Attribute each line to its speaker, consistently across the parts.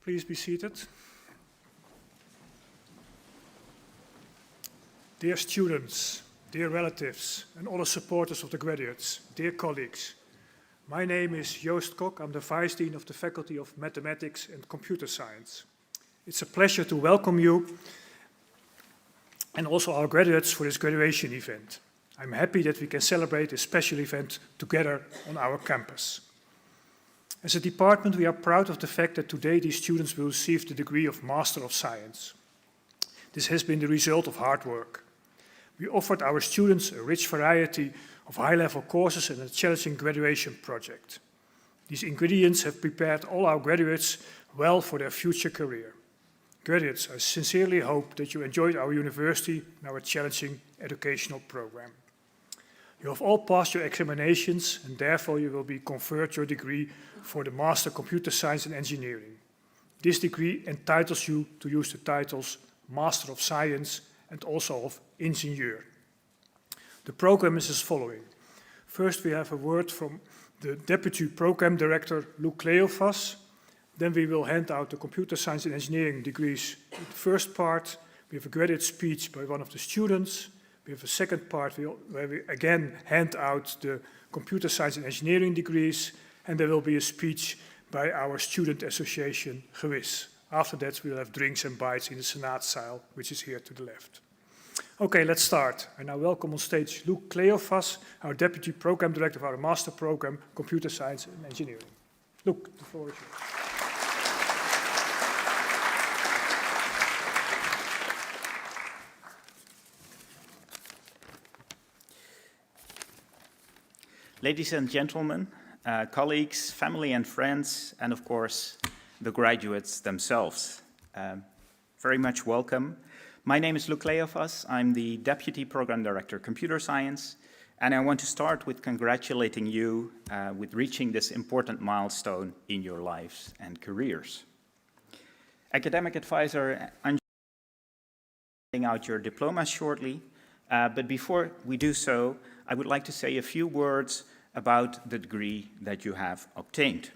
Speaker 1: Please be seated. Dear students, dear relatives, and other supporters of the graduates, dear colleagues, my name is Joost Kok. I'm the Vice Dean of the Faculty of Mathematics and Computer Science. It's a pleasure to welcome you and also our graduates for this graduation event. I'm happy that we can celebrate this special event together on our campus. As a department, we are proud of the fact that today these students will receive the degree of Master of Science. This has been the result of hard work. We offered our students a rich variety of high-level courses and a challenging graduation project. These ingredients have prepared all our graduates well for their future career. Graduates, I sincerely hope that you enjoyed our university and our challenging educational program. You have all passed your examinations and therefore you will be conferred your degree for the Master Computer Science and Engineering. This degree entitles you to use the titles Master of Science and also of Ingenieur. The program is as following. First we have a word from the Deputy Program Director, Luc Cleofas. Then we will hand out the Computer Science and Engineering degrees. In the first part, we have a graduate speech by one of the students. We have a second part where we again hand out the Computer Science and Engineering degrees, and there will be a speech by our student association, GEWIS. After that, we'll have drinks and bites in the Senaatzaal, which is here to the left. Okay, let's start. I now welcome on stage Luc Cleofas, our Deputy Program Director of our Master Program, Computer Science and Engineering. Luc, the floor is yours.
Speaker 2: Ladies and gentlemen, colleagues, family and friends, and of course, the graduates themselves. Very much welcome. My name is Luc Cleofas. I'm the Deputy Program Director, Computer Science, and I want to start with congratulating you with reaching this important milestone in your lives and careers. Academic advisor, I'm handing out your diplomas shortly, but before we do so, I would like to say a few words about the degree that you have obtained.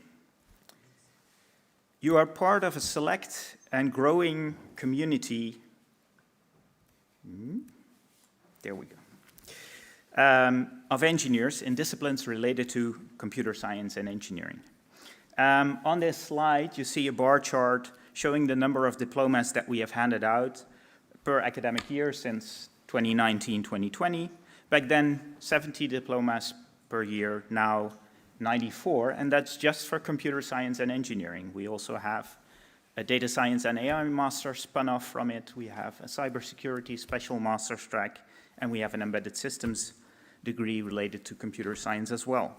Speaker 2: You are part of a select and growing community, there we go, of engineers in disciplines related to computer science and engineering. On this slide, you see a bar chart showing the number of diplomas that we have handed out per academic year since 2019-2020. Back then, 70 diplomas per year, now 94, and that's just for computer science and engineering. We also have a data science and AI master spun off from it. We have a cybersecurity special master's track, and we have an embedded systems degree related to computer science as well.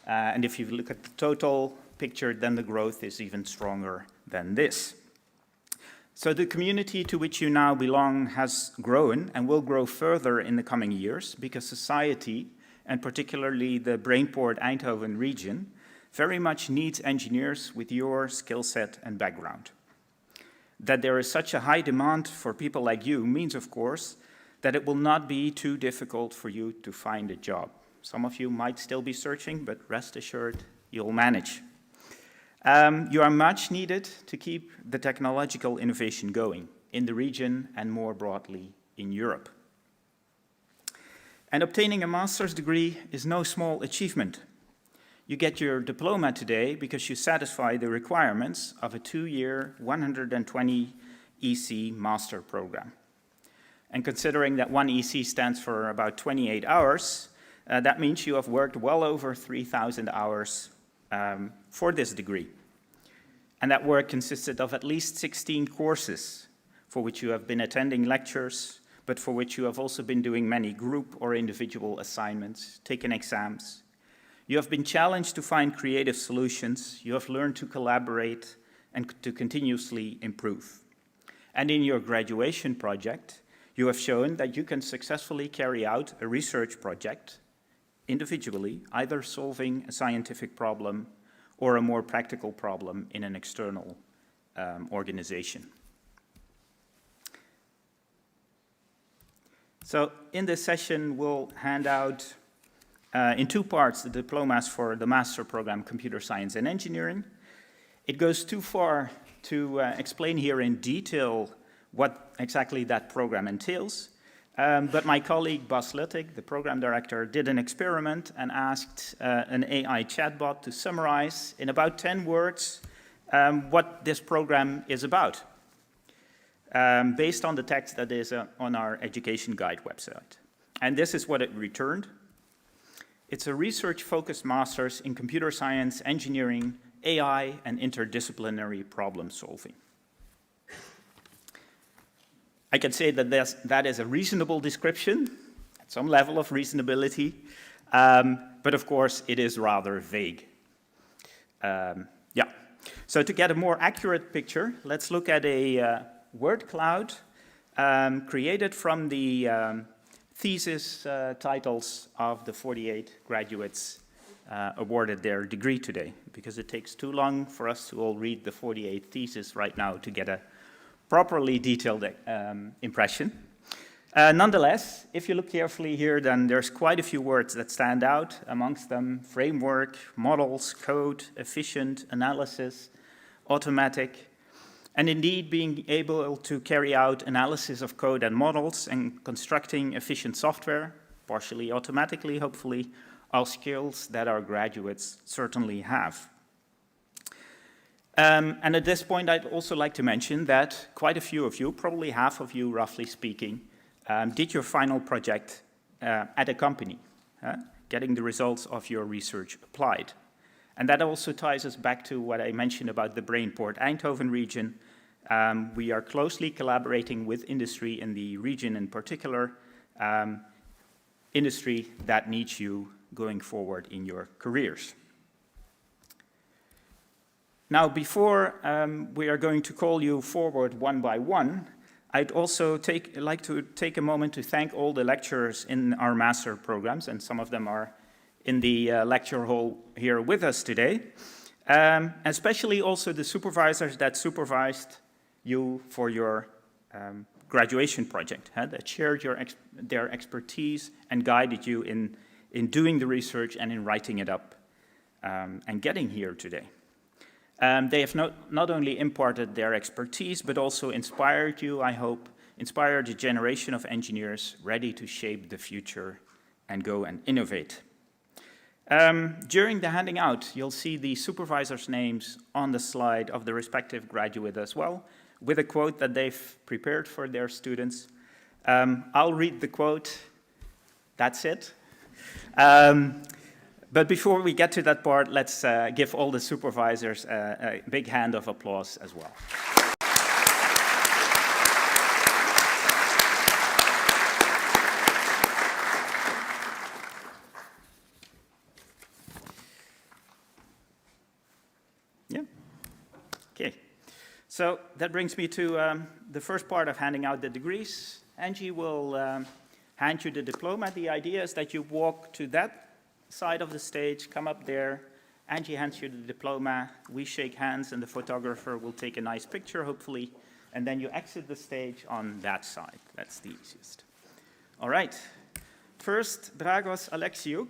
Speaker 2: And if you look at the total picture, then the growth is even stronger than this. So the community to which you now belong has grown and will grow further in the coming years because society, and particularly the Brainport Eindhoven region, very much needs engineers with your skill set and background. That there is such a high demand for people like you means, of course, that it will not be too difficult for you to find a job. Some of you might still be searching, but rest assured, you'll manage. You are much needed to keep the technological innovation going in the region and more broadly in Europe. And obtaining a master's degree is no small achievement. You get your diploma today because you satisfy the requirements of a 2-year, 120 EC master program. And considering that one EC stands for about 28 hours, that means you have worked well over 3,000 hours for this degree. And that work consisted of at least 16 courses for which you have been attending lectures, but for which you have also been doing many group or individual assignments, taken exams. You have been challenged to find creative solutions, you have learned to collaborate, and to continuously improve. And in your graduation project, you have shown that you can successfully carry out a research project individually, either solving a scientific problem or a more practical problem in an external organization. So in this session, we'll hand out in two parts the diplomas for the master program Computer Science and Engineering. It goes too far to explain here in detail what exactly that program entails, but my colleague Bas Luttig, the program director, did an experiment and asked an AI chatbot to summarize in about 10 words what this program is about, based on the text that is on our education guide website. And this is what it returned. It's a research-focused master's in computer science, engineering, AI, and interdisciplinary problem solving. I can say that that is a reasonable description, at some level of reasonability, but of course it is rather vague. So to get a more accurate picture, let's look at a word cloud created from the thesis titles of the 48 graduates awarded their degree today, because it takes too long for us to all read the 48 theses right now to get a properly detailed impression. Nonetheless, if you look carefully here, then there's quite a few words that stand out, amongst them framework, models, code, efficient, analysis, automatic, and indeed being able to carry out analysis of code and models and constructing efficient software, partially automatically, hopefully, are skills that our graduates certainly have. And at this point, I'd also like to mention that quite a few of you, probably half of you, roughly speaking, did your final project at a company, getting the results of your research applied. And that also ties us back to what I mentioned about the Brainport Eindhoven region. We are closely collaborating with industry in the region in particular, industry that needs you going forward in your careers. Now, before we are going to call you forward one by one, I'd also like to take a moment to thank all the lecturers in our master programs, and some of them are in the lecture hall here with us today, especially also the supervisors that supervised you for your graduation project, that shared their expertise and guided you in doing the research and in writing it up and getting here today. They have not only imparted their expertise, but also inspired you, I hope, inspired a generation of engineers ready to shape the future and go and innovate. During the handing out, you'll see the supervisors' names on the slide of the respective graduate as well, with a quote that they've prepared for their students. I'll read the quote. That's it. But before we get to that part, let's give all the supervisors a big hand of applause as well. Yeah. Okay. So that brings me to the first part of handing out the degrees. Angie will hand you the diploma. The idea is that you walk to that side of the stage, come up there, Angie hands you the diploma, we shake hands, and the photographer will take a nice picture, hopefully, and then you exit the stage on that side. That's the easiest. All right. First, Dragos Alexiuk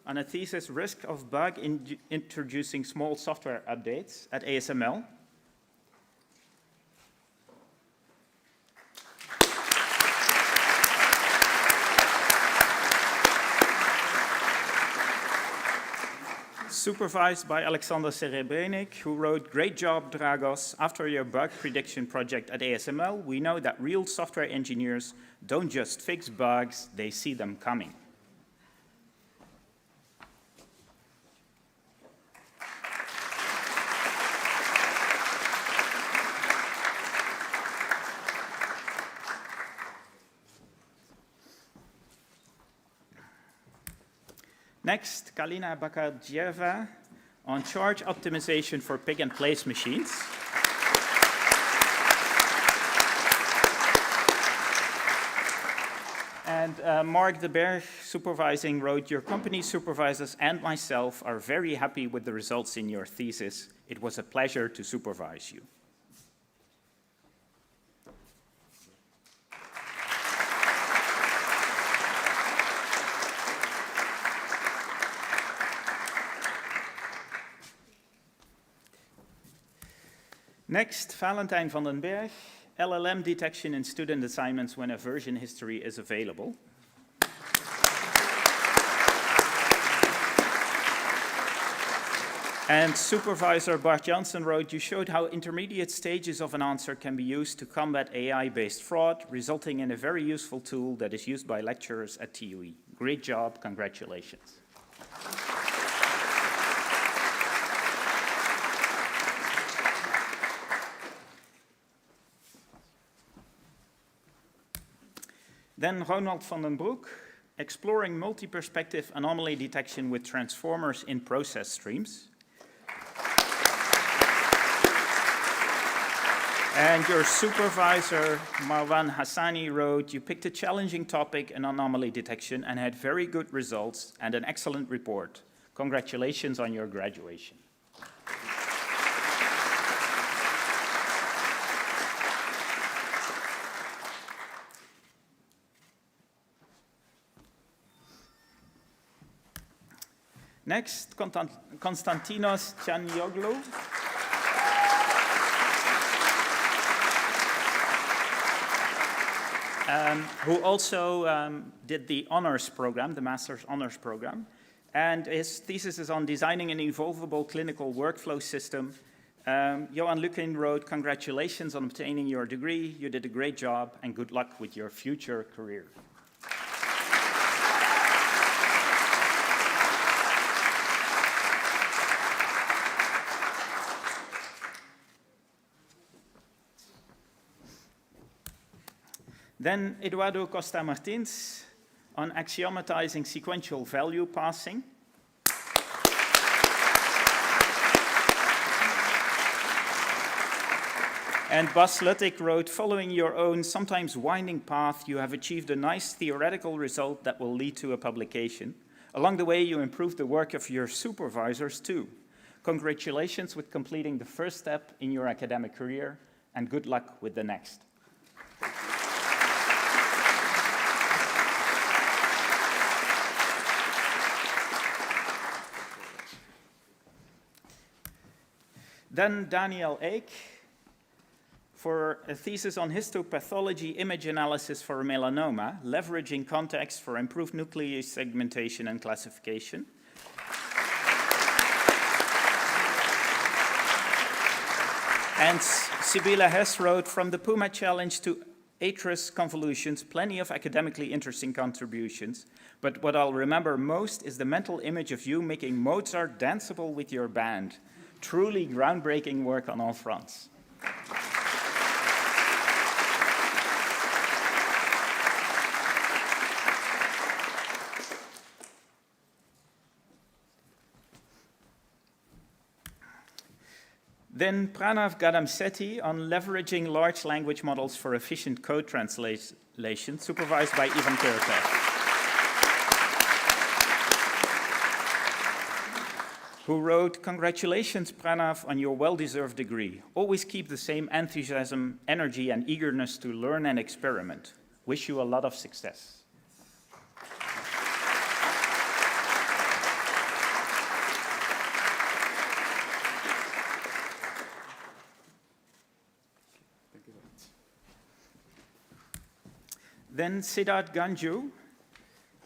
Speaker 2: on a thesis, Risk of Bug in Introducing Small Software Updates at ASML. Supervised by Alexander Serebrenik, who wrote, "Great job, Dragos. After your bug prediction project at ASML, we know that real software engineers don't just fix bugs, they see them coming." Next, Kalina Bakardzieva on charge optimization for pick-and-place machines. And Mark de Berg, supervising, wrote, "Your company supervisors and myself are very happy with the results in your thesis. It was a pleasure to supervise you." Next, Valentijn van den Berg, LLM detection in student assignments when a version history is available. And supervisor Bart Janssen wrote, "You showed how intermediate stages of an answer can be used to combat AI-based fraud, resulting in a very useful tool that is used by lecturers at TUE. Great job, congratulations." Then Ronald van den Broek, exploring multi-perspective anomaly detection with transformers in process streams. And your supervisor, Marwan Hassani, wrote, "You picked a challenging topic in anomaly detection and had very good results and an excellent report. Congratulations on your graduation." Next, Konstantinos Chanioglu. Who also did the honors program, the master's honors program. And his thesis is on designing an evolvable clinical workflow system. Johan Lukin wrote, "Congratulations on obtaining your degree. You did a great job and good luck with your future career." Then Eduardo Costa Martins on axiomatizing sequential value passing. And Bas Luttig wrote, "Following your own sometimes winding path, you have achieved a nice theoretical result that will lead to a publication. Along the way, you improved the work of your supervisors too. Congratulations with completing the first step in your academic career, and good luck with the next." Then Daniel Eek for a thesis on histopathology image analysis for melanoma, leveraging context for improved nucleus segmentation and classification. And Sibylle Hess wrote, "From the Puma Challenge to Atrus convolutions, plenty of academically interesting contributions, but what I'll remember most is the mental image of you making Mozart danceable with your band. Truly groundbreaking work on all fronts." Then Pranav Gadamsetti on leveraging large language models for efficient code translation, supervised by Ivan Kirkev. Who wrote, "Congratulations, Pranav, on your well-deserved degree. Always keep the same enthusiasm, energy, and eagerness to learn and experiment. Wish you a lot of success." Then Siddharth Ganju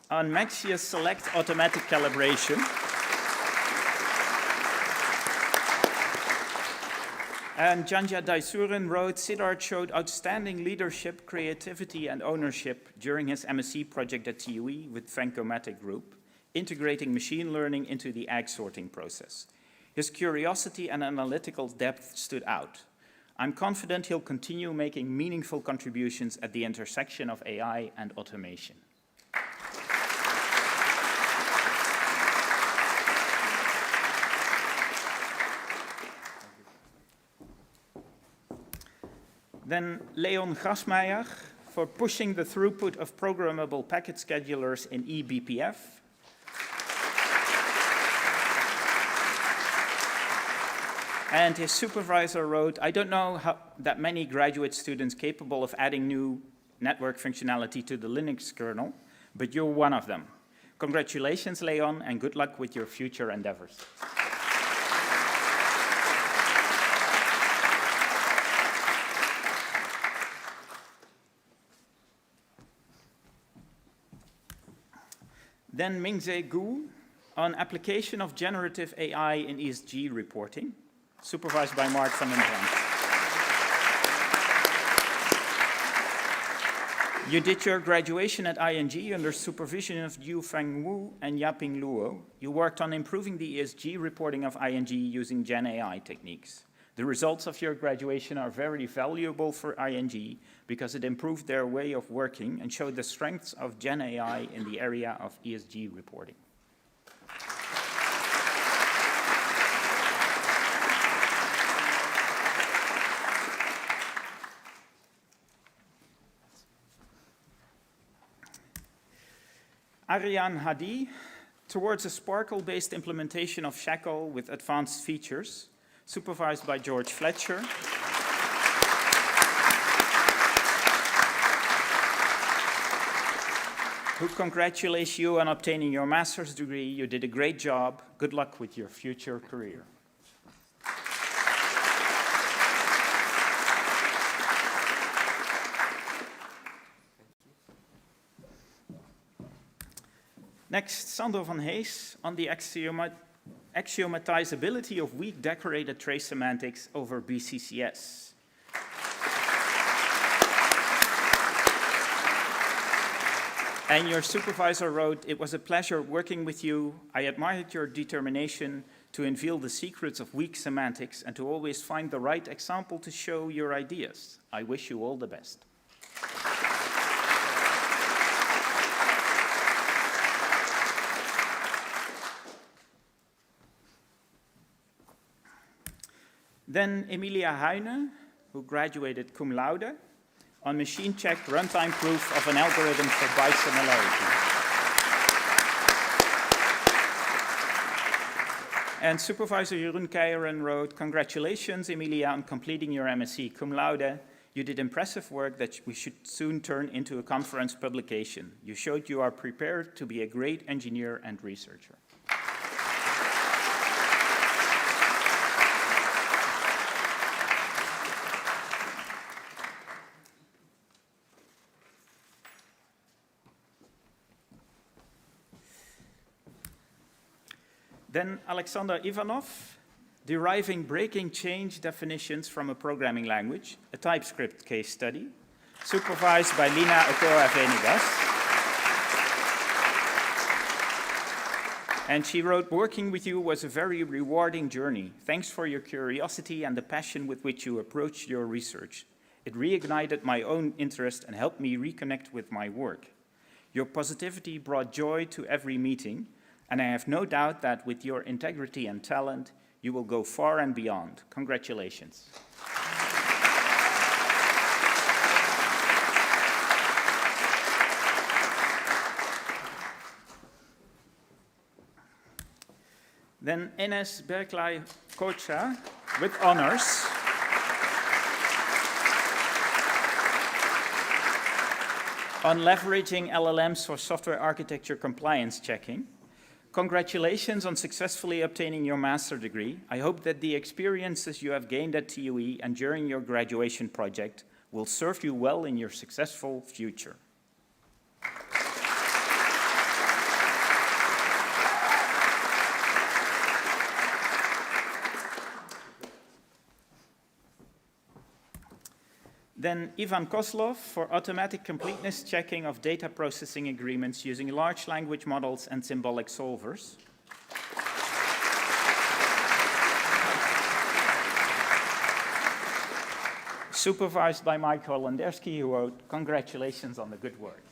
Speaker 2: on M&CS Select automatic calibration. And Janja Daisuren wrote, "Siddharth showed outstanding leadership, creativity, and ownership during his MSc project at TUE with Venkomatic Group, integrating machine learning into the ag sorting process. His curiosity and analytical depth stood out. I'm confident he'll continue making meaningful contributions at the intersection of AI and automation." Then Leon Grasmeijer for pushing the throughput of programmable packet schedulers in eBPF. And his supervisor wrote, I don't know that many graduate students capable of adding new network functionality to the Linux kernel, but you're one of them. Congratulations, Leon, and good luck with your future endeavors. Then Mingze Gu on application of generative AI in ESG reporting, supervised by Mark van den Brand. You did your graduation at ING under supervision of Yu Feng Wu and Yaping Luo. You worked on improving the ESG reporting of ING using Gen AI techniques. The results of your graduation are very valuable for ING because it improved their way of working and showed the strengths of Gen AI in the area of ESG reporting. Ariane Hadi, towards a Sparkle-based implementation of Shackle with advanced features, supervised by George Fletcher. Who congratulates you on obtaining your master's degree. You did a great job. Good luck with your future career. Next, Sandro van Hees on the axiomatizability of weak decorated trace semantics over BCCS. And your supervisor wrote, it was a pleasure working with you. I admired your determination to unveil the secrets of weak semantics and to always find the right example to show your ideas. I wish you all the best. Then Emilia Heine, who graduated cum laude, on machine-checked runtime proof of an algorithm for bisimilarity. And Supervisor Jeroen Keijeren wrote, congratulations, Emilia, on completing your MSc cum laude. You did impressive work that we should soon turn into a conference publication. You showed you are prepared to be a great engineer and researcher. Then Alexander Ivanov, deriving breaking change definitions from a programming language, a TypeScript case study, supervised by Lina Ochoa Venegas. And she wrote, working with you was a very rewarding journey. Thanks for your curiosity and the passion with which you approached your research. It reignited my own interest and helped me reconnect with my work. Your positivity brought joy to every meeting, and I have no doubt that with your integrity and talent, you will go far and beyond. Congratulations. Then Ines Berklay-Kocha with honors. On leveraging LLMs for software architecture compliance checking. Congratulations on successfully obtaining your master's degree. I hope that the experiences you have gained at TUE and during your graduation project will serve you well in your successful future. Then Ivan Kozlov for automatic completeness checking of data processing agreements using large language models and symbolic solvers. Supervised by Michael Landersky, who wrote, congratulations on the good work.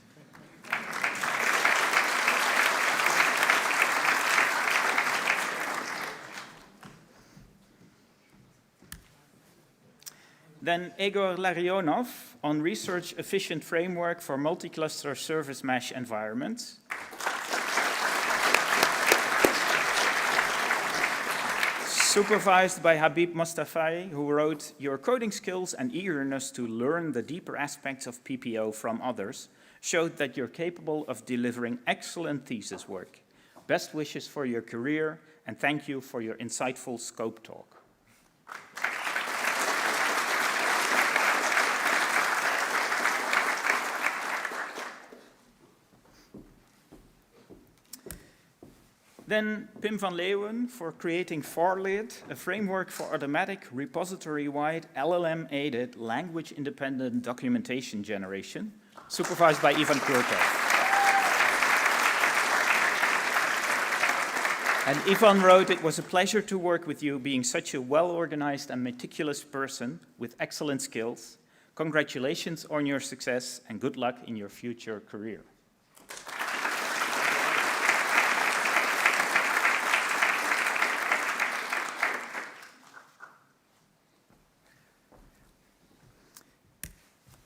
Speaker 2: Then Egor Larionov on research-efficient framework for multi-cluster service mesh environments. Supervised by Habib Mostafai, who wrote, "Your coding skills and eagerness to learn the deeper aspects of PPO from others showed that you're capable of delivering excellent thesis work. Best wishes for your career, and thank you for your insightful scope talk." Then Pim van Leeuwen for creating FARLID, a framework for automatic repository-wide LLM-aided language-independent documentation generation, supervised by Ivan Kurtov. And Ivan wrote, "It was a pleasure to work with you, being such a well-organized and meticulous person with excellent skills. Congratulations on your success and good luck in your future career."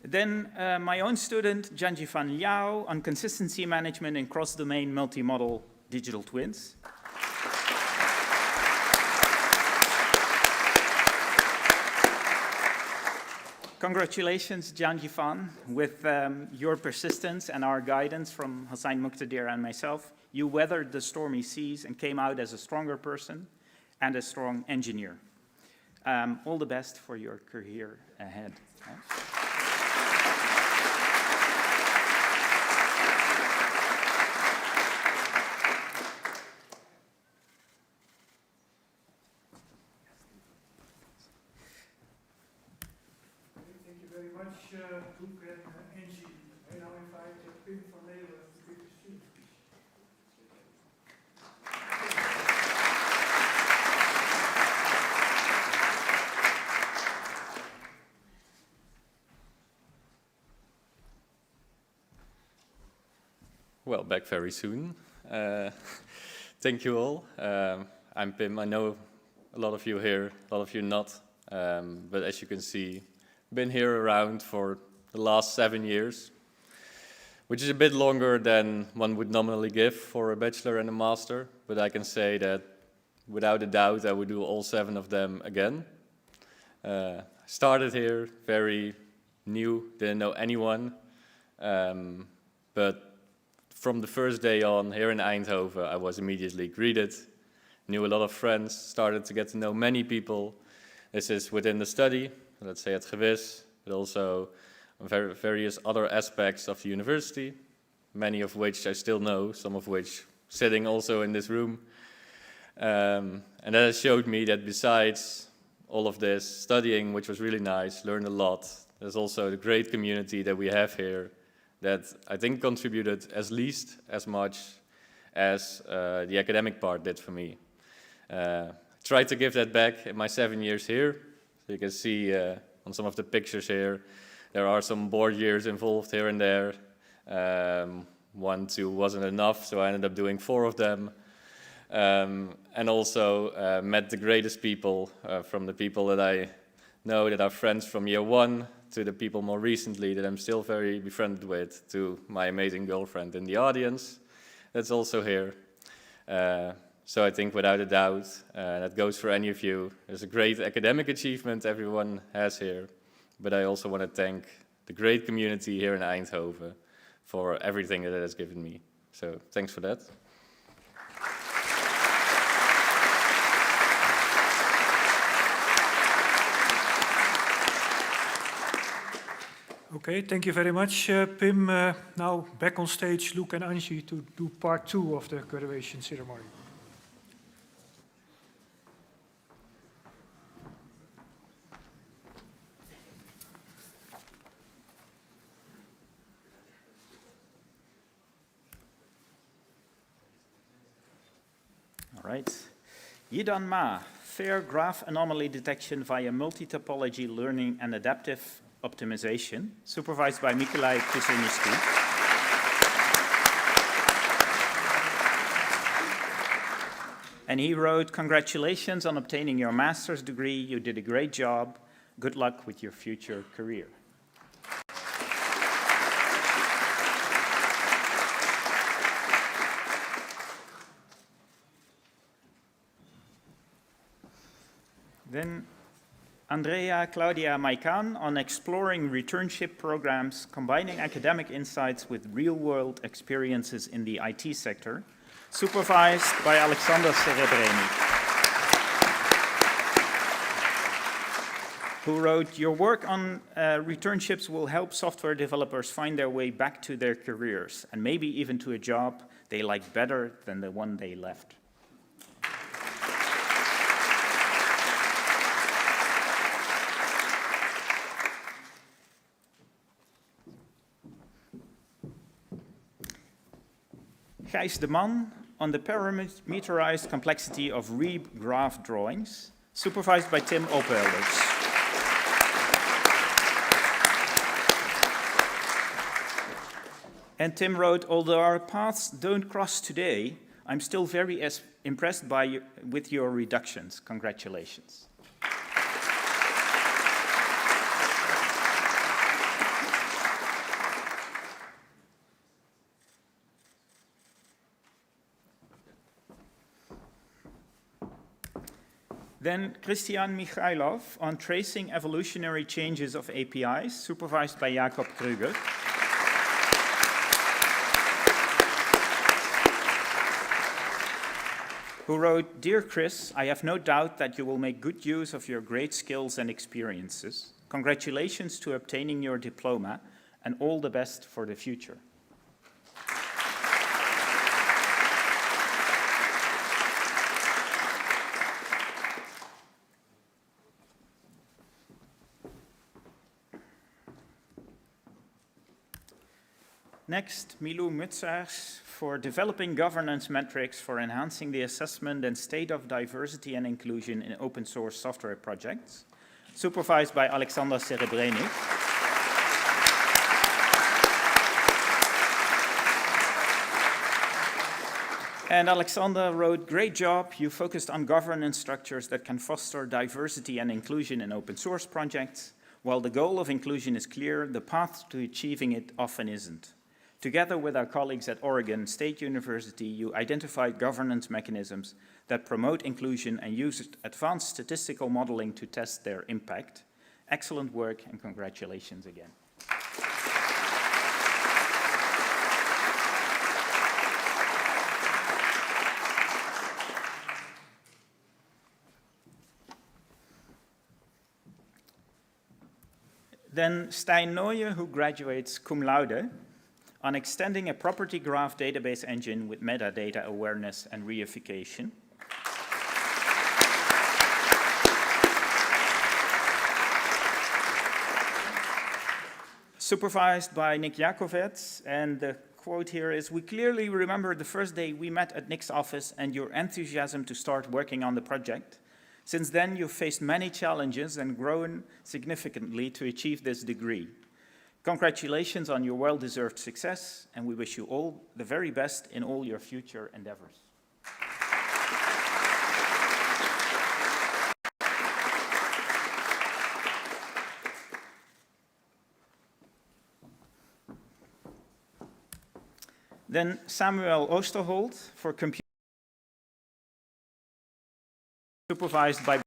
Speaker 2: Then my own student, Janji van Liao, on consistency management in cross-domain multimodal digital twins. Congratulations, Janji van, with your persistence and our guidance from Hossein Muqtadir and myself. You weathered the stormy seas and came out as a stronger person and a strong engineer. All the best for your career ahead.
Speaker 1: Luke and Angie. I now invite Pim van Leeuwen to give the speech.
Speaker 3: Well, back very soon. Thank you all. I'm Pim. I know a lot of you here, a lot of you not. But as you can see, been here around for the last 7 years, which is a bit longer than one would nominally give for a bachelor and a master. But I can say that without a doubt, I would do all 7 of them again. I started here very new, didn't know anyone. But from the first day on here in Eindhoven, I was immediately greeted, knew a lot of friends, started to get to know many people. This is within the study, let's say at Gewis, but also various other aspects of the university, many of which I still know, some of which sitting also in this room. And that has showed me that besides all of this studying, which was really nice, learned a lot, there's also the great community that we have here that I think contributed at least as much as the academic part did for me. Tried to give that back in my 7 years here. So you can see on some of the pictures here, there are some board years involved here and there. 1, 2 wasn't enough, so I ended up doing 4 of them. And also met the greatest people, from the people that I know that are friends from year 1 to the people more recently that I'm still very befriended with, to my amazing girlfriend in the audience that's also here. So I think without a doubt, that goes for any of you. There's a great academic achievement everyone has here, but I also want to thank the great community here in Eindhoven for everything that it has given me. So thanks for that.
Speaker 1: Okay, thank you very much, Pim. Now back on stage, Luke and Angie to do part 2 of the graduation ceremony.
Speaker 2: All right. Yidan Ma, fair graph anomaly detection via multi-topology learning and adaptive optimization, supervised by Mikolaj Krzyzewski. And he wrote, "Congratulations on obtaining your master's degree. You did a great job. Good luck with your future career. Then Andrea Claudia Maikan on exploring returnship programs, combining academic insights with real-world experiences in the IT sector, supervised by Alexander Cerebreni, who wrote, "Your work on returnships will help software developers find their way back to their careers, and maybe even to a job they like better than the one they left." Gijs de Man on the parameterized complexity of REEB graph drawings, supervised by Tim Ophelders. And Tim wrote, "Although our paths don't cross today, I'm still very impressed with your reductions. Congratulations." Then Christian Michailov on tracing evolutionary changes of APIs, supervised by Jakob Krüger. Who wrote, "Dear Chris, I have no doubt that you will make good use of your great skills and experiences. Congratulations to obtaining your diploma, and all the best for the future." Next, Milou Mutsaars for developing governance metrics for enhancing the assessment and state of diversity and inclusion in open source software projects, supervised by Alexander Cerebreni. And Alexander wrote, "Great job, you focused on governance structures that can foster diversity and inclusion in open source projects. While the goal of inclusion is clear, the path to achieving it often isn't. Together with our colleagues at Oregon State University, you identified governance mechanisms that promote inclusion and used advanced statistical modeling to test their impact. Excellent work and congratulations again." Then Stijn Nooyen, who graduates cum laude, on extending a property graph database engine with metadata awareness and reification. Supervised by Nick Jakovets, and the quote here is, "We clearly remember the first day we met at Nick's office and your enthusiasm to start working on the project. Since then, you've faced many challenges and grown significantly to achieve this degree. Congratulations on your well-deserved success, and we wish you all the very best in all your future endeavors." Then Samuel Oosterholt for computer, supervised by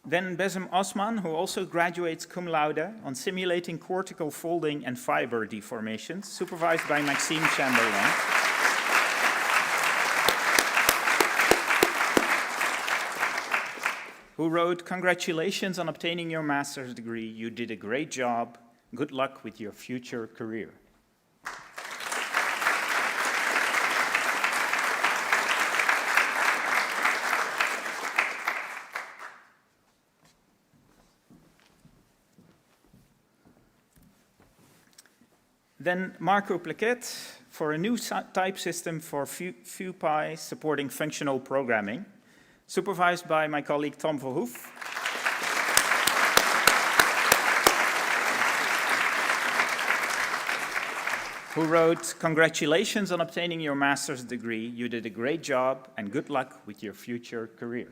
Speaker 2: Then Besem Osman, who also graduates cum laude on simulating cortical folding and fiber deformations, supervised by Maxime Chamberlain. Who wrote, "Congratulations on obtaining your master's degree. You did a great job. Good luck with your future career." Then Marco Plaquet for a new type system for FuPy supporting functional programming, supervised by my colleague Tom Verhoef. Who wrote, "Congratulations on obtaining your master's degree. You did a great job and good luck with your future career."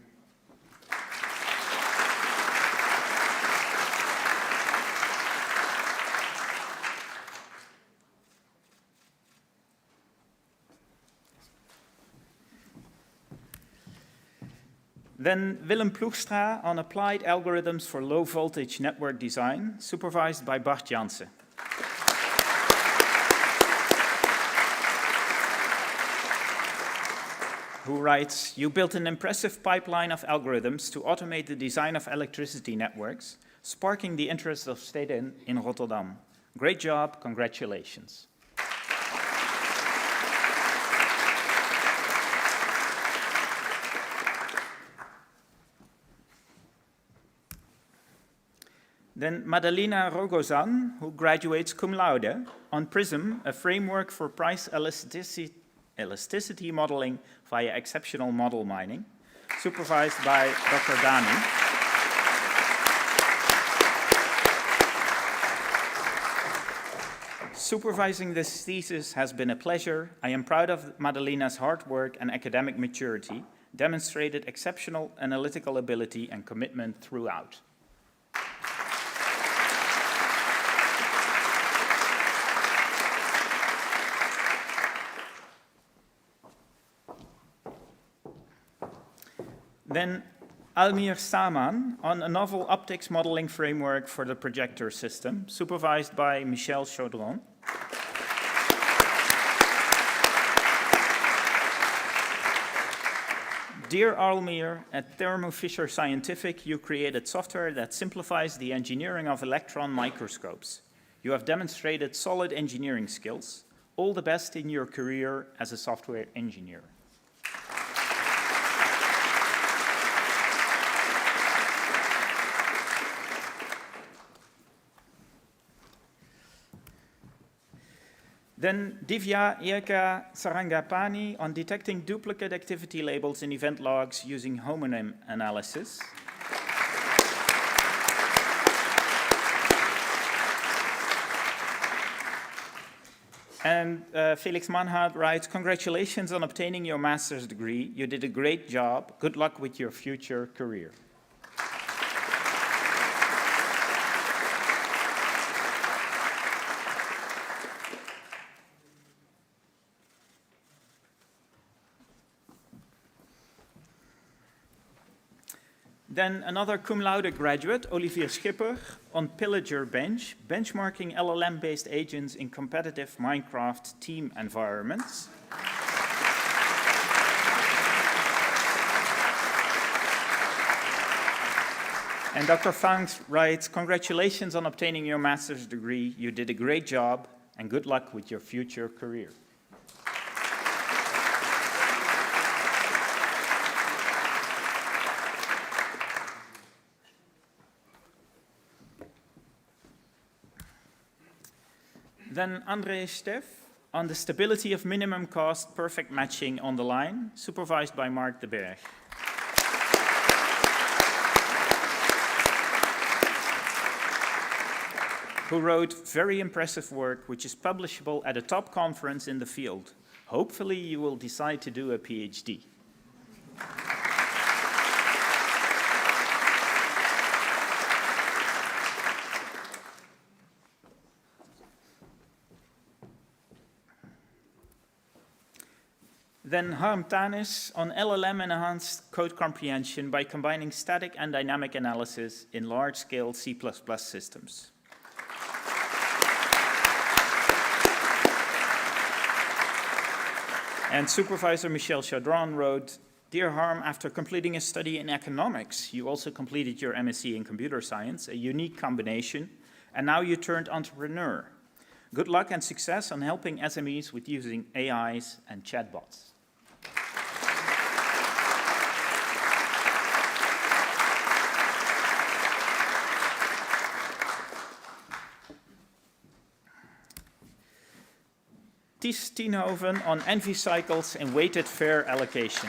Speaker 2: Then Willem Ploegstra on applied algorithms for low voltage network design, supervised by Bart Jansen. Who writes, "You built an impressive pipeline of algorithms to automate the design of electricity networks, sparking the interest of Steden in Rotterdam. Great job, congratulations." Then Madalena Rogozan, who graduates cum laude, on PRISM, a framework for price elasticity modeling via exceptional model mining, supervised by Dr. Dani. Supervising this thesis has been a pleasure. I am proud of Madalena's hard work and academic maturity, demonstrated exceptional analytical ability and commitment throughout. Then Almir Saman on a novel optics modeling framework for the projector system, supervised by Michel Chaudron. Dear Almir, at Thermo Fisher Scientific, you created software that simplifies the engineering of electron microscopes. You have demonstrated solid engineering skills. All the best in your career as a software engineer. Then Divya Eka Sarangapani on detecting duplicate activity labels in event logs using homonym analysis. And Felix Manhart writes, "Congratulations on obtaining your master's degree. You did a great job. Good luck with your future career." Then another cum laude graduate, Olivier Schipper, on Pillager Bench, benchmarking LLM-based agents in competitive Minecraft team environments. And Dr. Fangs writes, "Congratulations on obtaining your master's degree. You did a great job, and good luck with your future career." Then André Steff on the stability of minimum cost perfect matching on the line, supervised by Mark de Berg. Who wrote, "Very impressive work, which is publishable at a top conference in the field. Hopefully you will decide to do a PhD." Then Harm Tanis on LLM-enhanced code comprehension by combining static and dynamic analysis in large-scale C++ systems. And Supervisor Michel Chaudron wrote, "Dear Harm, after completing a study in economics, you also completed your MSc in computer science, a unique combination, and now you turned entrepreneur. Good luck and success on helping SMEs with using AIs and chatbots." Ties Tienhoven on NV cycles and weighted fare allocation.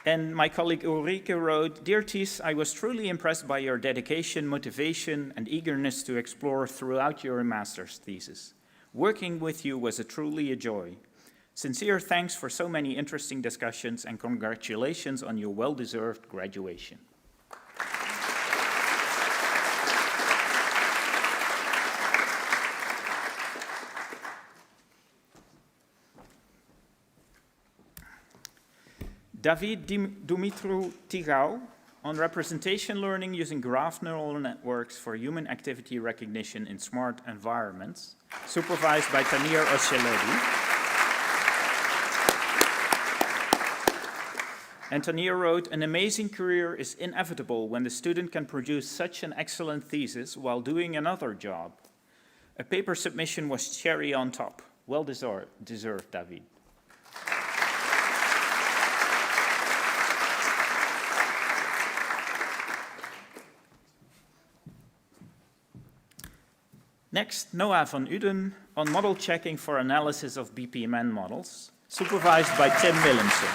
Speaker 2: And my colleague Ulrike wrote, "Dear Ties, I was truly impressed by your dedication, motivation, and eagerness to explore throughout your master's thesis. Working with you was truly a joy. Sincere thanks for so many interesting discussions and congratulations on your well-deserved graduation." David Dumitru Tigau on representation learning using graph neural networks for human activity recognition in smart environments, supervised by Tanir Osheledi. And Tanir wrote, "An amazing career is inevitable when the student can produce such an excellent thesis while doing another job. A paper submission was cherry on top. Well deserved, David." Next, Noah van Uden on model checking for analysis of BPMN models, supervised by Tim Willemsen.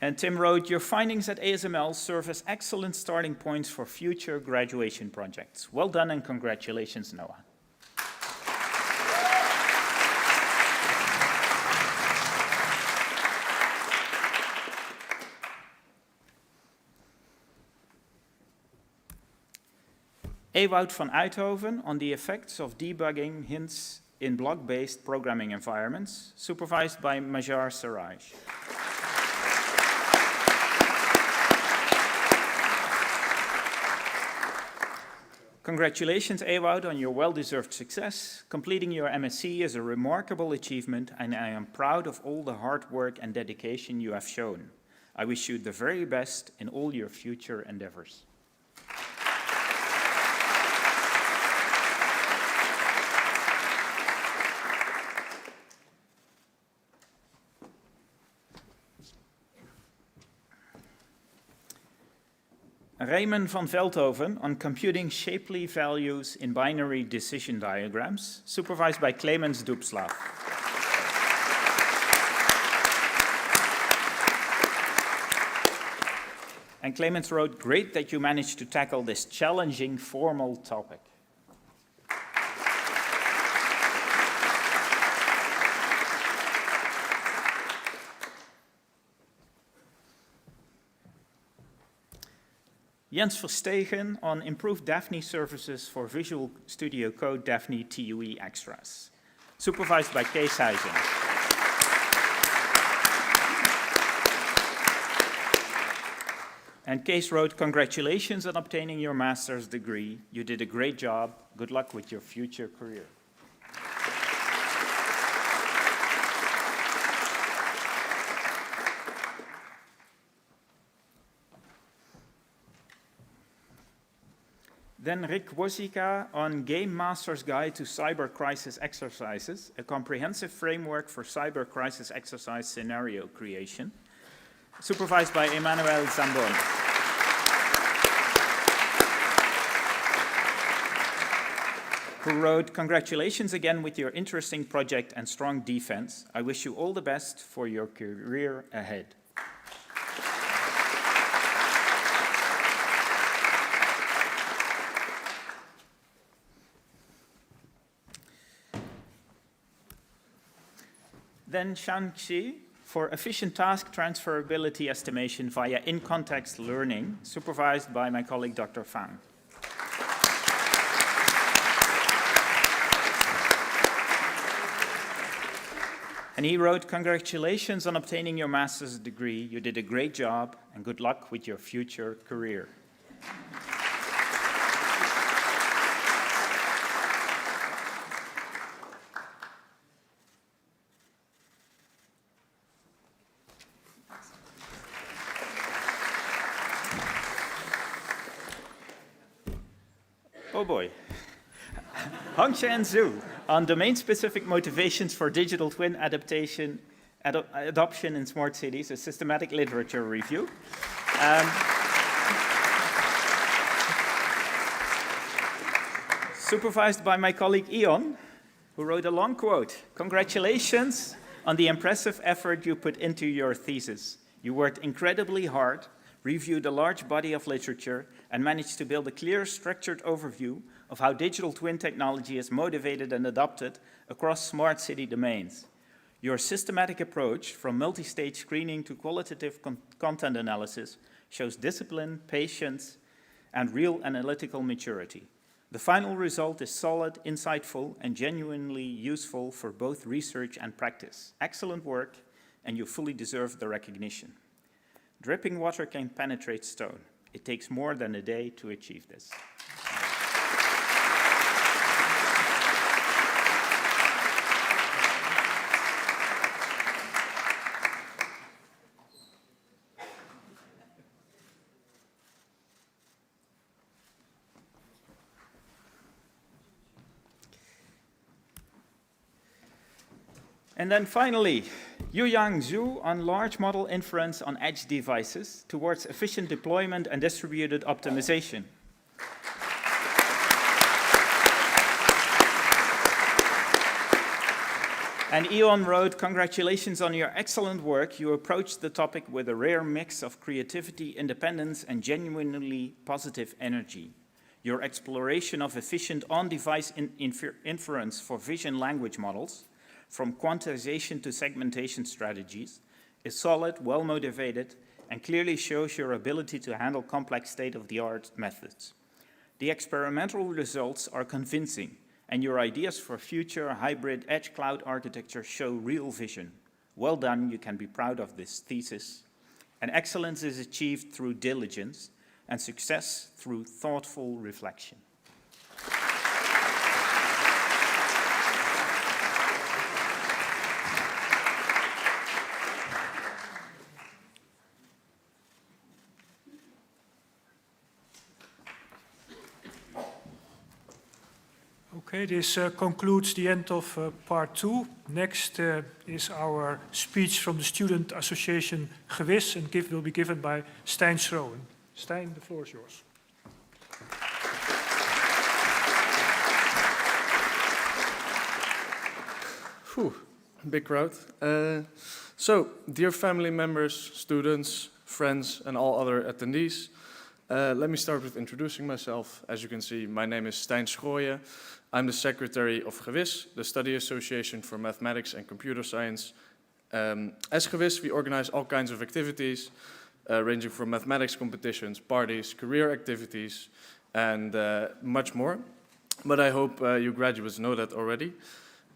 Speaker 2: And Tim wrote, "Your findings at ASML serve as excellent starting points for future graduation projects. Well done and congratulations, Noah." Ewout van Uithoven on the effects of debugging hints in block-based programming environments, supervised by Majar Saraj. Congratulations, Ewout, on your well-deserved success. Completing your MSc is a remarkable achievement, and I am proud of all the hard work and dedication you have shown. I wish you the very best in all your future endeavors. Raymond van Veldhoven on computing shapely values in binary decision diagrams, supervised by Clemens Dubslav. And Clemens wrote, "Great that you managed to tackle this challenging formal topic." Jens Verstegen on improved Daphne services for Visual Studio Code Daphne TUE extras, supervised by Kees Huizing. And Kees wrote, "Congratulations on obtaining your master's degree. You did a great job. Good luck with your future career." Then Rick Wozika on Game Master's Guide to Cyber Crisis Exercises, a comprehensive framework for cyber crisis exercise scenario creation, supervised by Emmanuel Zambon. Who wrote, "Congratulations again with your interesting project and strong defense. I wish you all the best for your career ahead." Then Shang-Chi for efficient task transferability estimation via in-context learning, supervised by my colleague Dr. Fang. And he wrote, "Congratulations on obtaining your master's degree. You did a great job, and good luck with your future career." Oh boy. Hongxian Zhu on domain-specific motivations for digital twin adaptation Adoption in Smart Cities, a systematic literature review. Supervised by my colleague Ion, who wrote a long quote. Congratulations on the impressive effort you put into your thesis. You worked incredibly hard, reviewed a large body of literature, and managed to build a clear, structured overview of how digital twin technology is motivated and adopted across smart city domains. Your systematic approach, from multi-stage screening to qualitative content analysis, shows discipline, patience, and real analytical maturity. The final result is solid, insightful, and genuinely useful for both research and practice. Excellent work, and you fully deserve the recognition. Dripping water can penetrate stone. It takes more than a day to achieve this. And then finally, Yuyang Zhu on large model inference on edge devices towards efficient deployment and distributed optimization. And Ion wrote, congratulations on your excellent work. You approached the topic with a rare mix of creativity, independence, and genuinely positive energy. Your exploration of efficient on-device inference for vision language models, from quantization to segmentation strategies, is solid, well-motivated, and clearly shows your ability to handle complex state-of-the-art methods. The experimental results are convincing, and your ideas for future hybrid edge cloud architecture show real vision. Well done, you can be proud of this thesis. And excellence is achieved through diligence, and success through thoughtful reflection.
Speaker 1: Okay, this concludes the end of part 2. Next is our speech from the Student Association Gewis, and will be given by Stijn Schroen. Stijn, the floor is yours.
Speaker 4: Phew, big crowd. So, dear family members, students, friends, and all other attendees, let me start with introducing myself. As you can see, my name is Stijn Schroen. I'm the secretary of Gewis, the Study Association for Mathematics and Computer Science. As Gewis, we organize all kinds of activities, ranging from mathematics competitions, parties, career activities, and much more. But I hope you graduates know that already.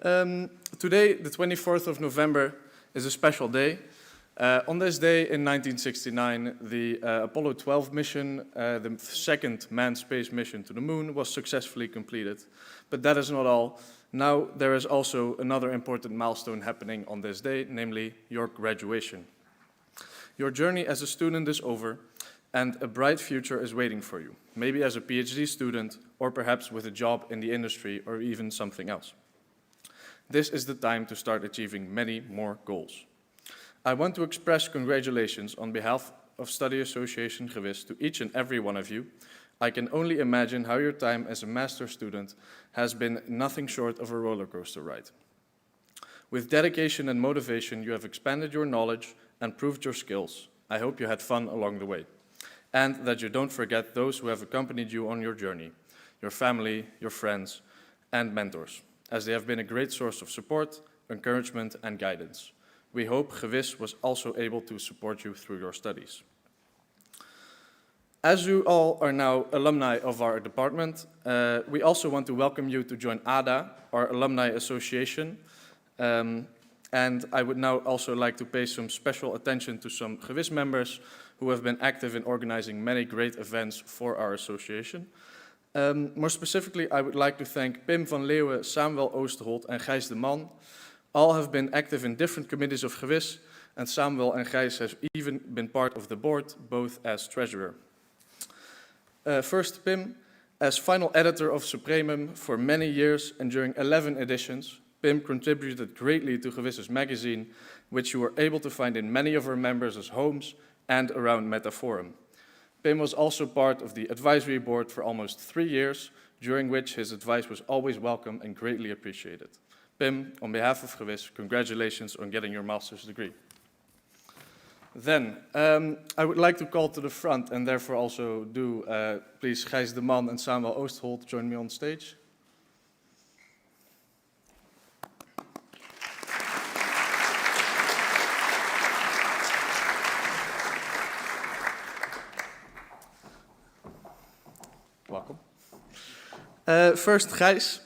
Speaker 4: Today, the 24th of November, is a special day. On this day in 1969, the Apollo 12 mission, the second manned space mission to the moon, was successfully completed. But that is not all. Now there is also another important milestone happening on this day, namely your graduation. Your journey as a student is over, and a bright future is waiting for you, maybe as a PhD student, or perhaps with a job in the industry, or even something else. This is the time to start achieving many more goals. I want to express congratulations on behalf of Study Association Gewis to each and every one of you. I can only imagine how your time as a master student has been nothing short of a roller coaster ride. With dedication and motivation, you have expanded your knowledge and proved your skills. I hope you had fun along the way, and that you don't forget those who have accompanied you on your journey, your family, your friends, and mentors, as they have been a great source of support, encouragement, and guidance. We hope Gewis was also able to support you through your studies. As you all are now alumni of our department, we also want to welcome you to join ADA, our alumni association. And I would now also like to pay some special attention to some Gewis members who have been active in organizing many great events for our association. More specifically, I would like to thank Pim van Leeuwen, Samuel Oosterholt, and Gijs de Man. All have been active in different committees of Gewis, and Samuel and Gijs have even been part of the board, both as treasurer. First, Pim, as final editor of Supremum for many years and during 11 editions, Pim contributed greatly to Gewisses magazine, which you were able to find in many of our members' homes and around Metaforum. Pim was also part of the advisory board for almost 3 years, during which his advice was always welcome and greatly appreciated. Pim, on behalf of Gewis, congratulations on getting your master's degree. Then, I would like to call to the front and therefore also do, please, Gijs de Man and Samuel Oostholt join me on stage. Welcome. First, Gijs,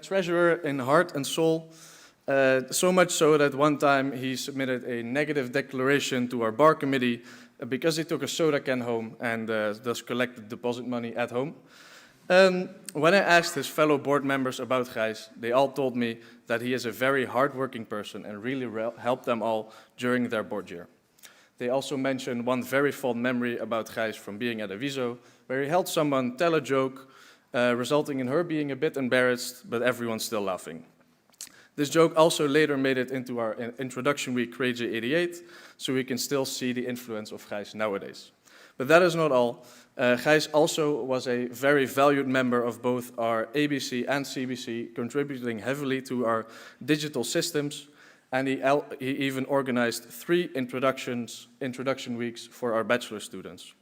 Speaker 4: treasurer in heart and soul. So much so that one time he submitted a negative declaration to our bar committee because he took a soda can home and thus collected deposit money at home. When I asked his fellow board members about Gijs, they all told me that he is a very hardworking person and really helped them all during their board year. They also mentioned one very fond memory about Gijs from being at Aviso, where he helped someone tell a joke, resulting in her being a bit embarrassed, but everyone still laughing. This joke also later made it into our introduction week, Crazy 88, so we can still see the influence of Gijs nowadays. But that is not all. Gijs also was a very valued member of both our ABC and CBC, contributing heavily to our digital systems, and he even organized 3 introduction weeks for our bachelor students.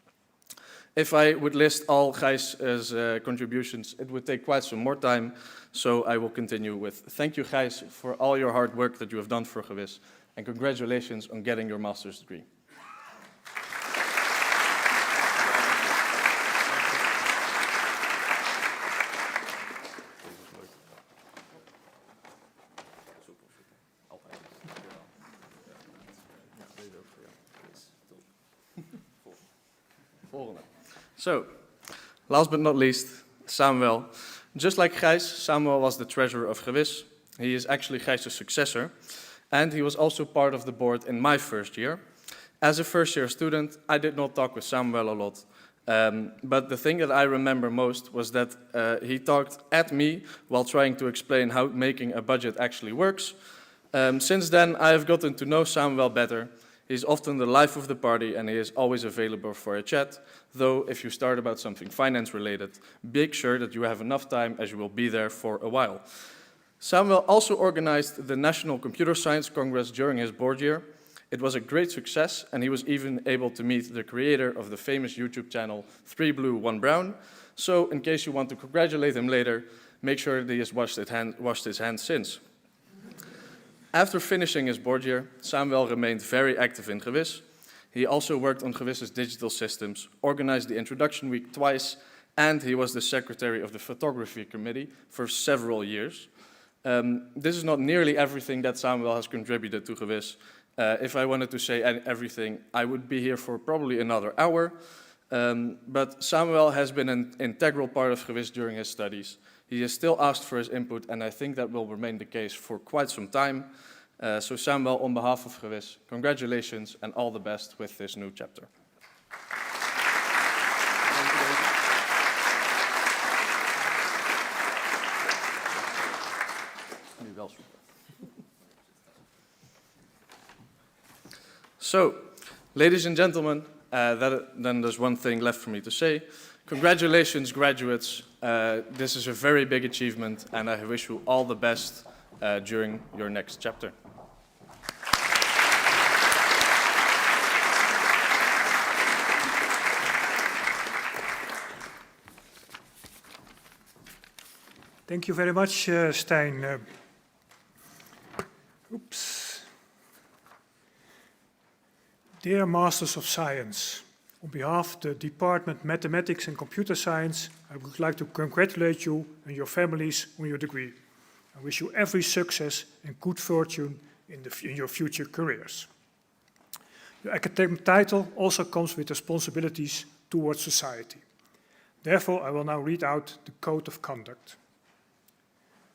Speaker 4: If I would list all Gijs' contributions, it would take quite some more time, so I will continue with thank you, Gijs, for all your hard work that you have done for Gewis, and congratulations on getting your master's degree. So, last but not least, Samuel. Just like Gijs, Samuel was the treasurer of Gewis. He is actually Gijs' successor, and he was also part of the board in my first year. As a first-year student, I did not talk with Samuel a lot, but the thing that I remember most was that he talked at me while trying to explain how making a budget actually works. Since then, I have gotten to know Samuel better. He's often the life of the party and he is always available for a chat, though if you start about something finance related, make sure that you have enough time as you will be there for a while. Samuel also organized the National Computer Science Congress during his board year. It was a great success and he was even able to meet the creator of the famous YouTube channel 3 Blue 1 Brown. So in case you want to congratulate him later, make sure that he has washed his hands since. After finishing his board year, Samuel remained very active in Gewis. He also worked on Gewis's digital systems, organized the introduction week twice, and he was the secretary of the photography committee for several years. This is not nearly everything that Samuel has contributed to Gewis. If I wanted to say everything, I would be here for probably another hour. But Samuel has been an integral part of Gewis during his studies. He has still asked for his input, and I think that will remain the case for quite some time. So Samuel, on behalf of Gewis, congratulations and all the best with this new chapter. So, ladies and gentlemen, then there's one thing left for me to say. Congratulations, graduates. This is a very big achievement, and I wish you all the best during your next chapter.
Speaker 1: Thank you very much, Stijn. Dear Masters of Science, on behalf of the Department Mathematics and Computer Science, I would like to congratulate you and your families on your degree. I wish you every success and good fortune in your future careers. Your academic title also comes with responsibilities towards society. Therefore, I will now read out the Code of Conduct.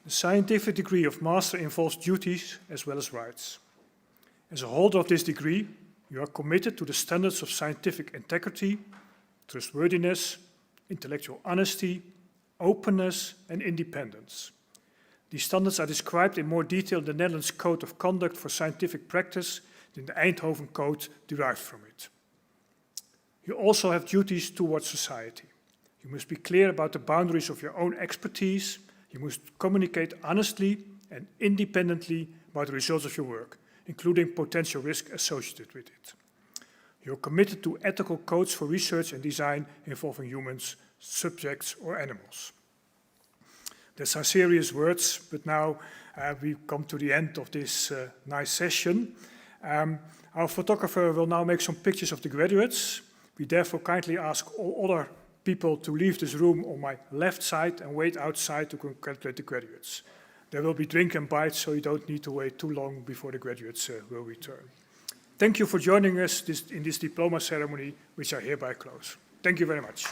Speaker 1: The scientific degree of master involves duties as well as rights. As a holder of this degree, you are committed to the standards of scientific integrity, trustworthiness, intellectual honesty, openness, and independence. These standards are described in more detail in the Netherlands Code of Conduct for Scientific Practice, in the Eindhoven Code derived from it. You also have duties towards society. You must be clear about the boundaries of your own expertise. You must communicate honestly and independently about the results of your work, including potential risk associated with it. You're committed to ethical codes for research and design involving humans, subjects, or animals. These are serious words, but now we come to the end of this nice session. Our photographer will now make some pictures of the graduates. We therefore kindly ask all other people to leave this room on my left side and wait outside to congratulate the graduates. There will be drink and bites, so you don't need to wait too long before the graduates will return. Thank you for joining us in this diploma ceremony, which I hereby close. Thank you very much.